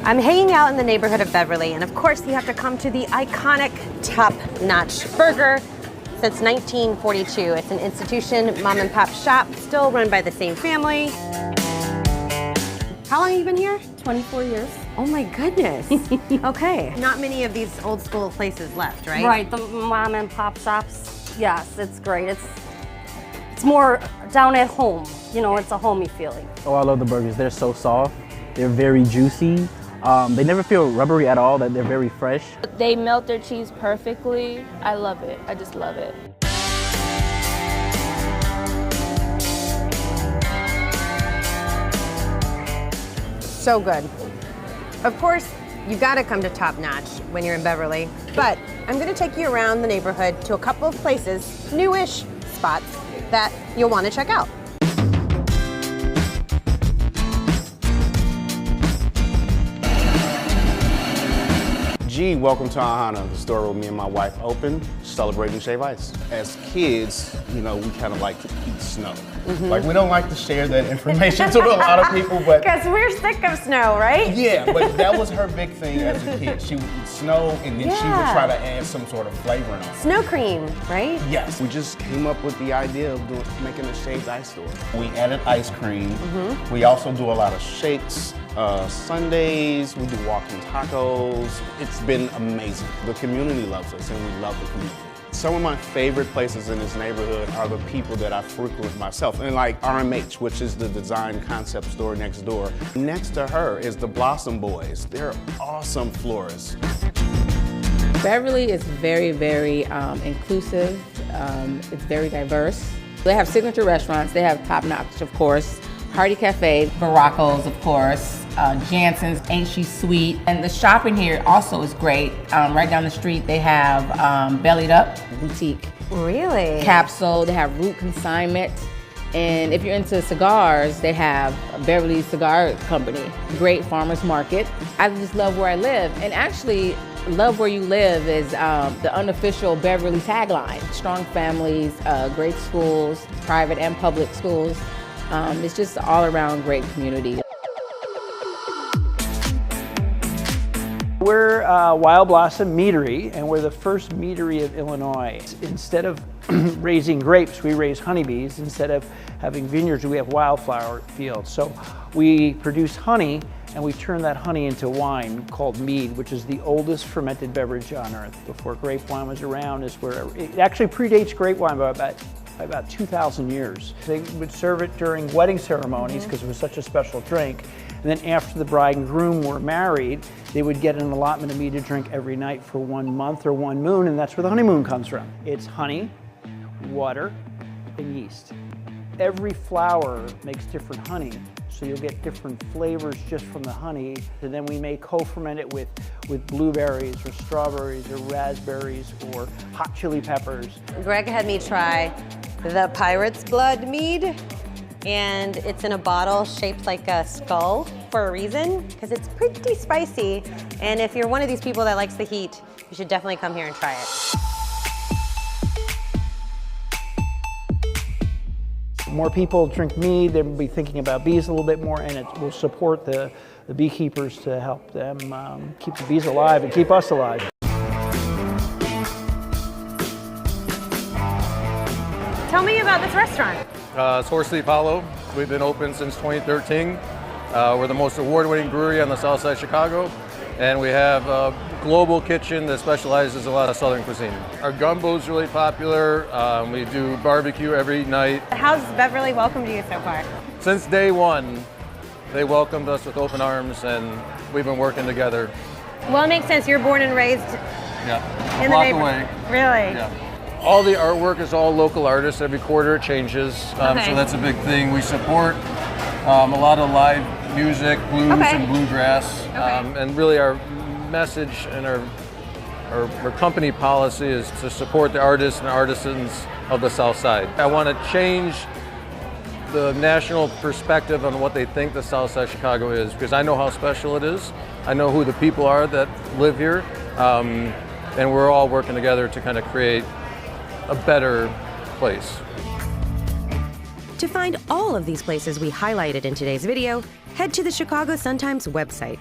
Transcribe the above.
I'm hanging out in the neighborhood of Beverly, and of course you have to come to the iconic Top Notch Burger. Since 1942, it's an institution, mom and pop shop, still run by the same family. How long have you been here? 24 years. Oh my goodness. Okay. Not many of these old school places left, right? Right, the mom and pop shops. Yes, it's great. It's more down at home. You know, it's a homey feeling. Oh, I love the burgers. They're so soft. They're very juicy. They never feel rubbery at all. That they're very fresh. They melt their cheese perfectly. I love it. I just love it. So good. Of course, you gotta come to Top Notch when you're in Beverly, but I'm gonna take you around the neighborhood to a couple of places, newish spots, that you'll wanna check out. G, welcome to Ohana, the store where me and my wife opened, celebrating Shave Ice. As kids, you know, we kind of like to eat snow. Like, we don't like to share that information to a lot of people, but... Because we're sick of snow, right? Yeah, but that was her big thing as a kid. She would eat snow, and then she would try to add some sort of flavoring on it. Snow cream, right? Yes. We just came up with the idea of making a shaved ice store. We added ice cream. We also do a lot of shakes. Sundays, we do walking tacos. It's been amazing. The community loves us, and we love the community. Some of my favorite places in this neighborhood are the people that I frequent myself, and like RMH, which is the design concept store next door. Next to her is the Blossom Boys. They're awesome florists. Beverly is very, very inclusive. It's very diverse. They have signature restaurants. They have Top Notch, of course, Hardy Cafe, Baracos, of course, Jansen's, Ain't She Sweet. And the shopping here also is great. Right down the street, they have Bellied Up Boutique. Really? Capsule, they have Root Consignment. And if you're into cigars, they have Beverly Cigar Company. Great farmer's market. I just love where I live. And actually, love where you live is the unofficial Beverly tagline. Strong families, great schools, private and public schools. It's just all around great community. We're Wild Blossom Meadery, and we're the first meadery of Illinois. Instead of raising grapes, we raise honeybees. Instead of having vineyards, we have wildflower fields. So we produce honey, and we turn that honey into wine called mead, which is the oldest fermented beverage on earth. Before grape wine was around, is where it actually predates grape wine by about 2,000 years. They would serve it during wedding ceremonies because it was such a special drink. And then after the bride and groom were married, they would get an allotment of mead to drink every night for 1 month or 1 moon, and that's where the honeymoon comes from. It's honey, water, and yeast. Every flower makes different honey, so you'll get different flavors just from the honey. And then we may co-ferment it with blueberries or strawberries or raspberries or hot chili peppers. Greg had me try the Pirate's Blood mead, and it's in a bottle shaped like a skull for a reason, because it's pretty spicy. And if you're one of these people that likes the heat, you should definitely come here and try it. More people drink mead, they'll be thinking about bees a little bit more, and it will support the beekeepers to help them keep the bees alive and keep us alive. Tell me about this restaurant. It's Horse Leaf Hollow. We've been open since 2013. We're the most award-winning brewery on the south side of Chicago, and we have a global kitchen that specializes in a lot of Southern cuisine. Our gumbo's really popular. We do barbecue every night. How's Beverly welcomed you so far? Since day one, they welcomed us with open arms, and we've been working together. Well, it makes sense. You're born and raised Yeah, in the block neighborhood. away. Really? Yeah. All the artwork is all local artists. Every quarter it changes, so that's a big thing. We support a lot of live music, blues and bluegrass, and really our message and our company policy is to support the artists and artisans of the South Side. I want to change the national perspective on what they think the South Side of Chicago is, because I know how special it is. I know who the people are that live here, and we're all working together to kind of create a better place. To find all of these places we highlighted in today's video, head to the Chicago Sun-Times website.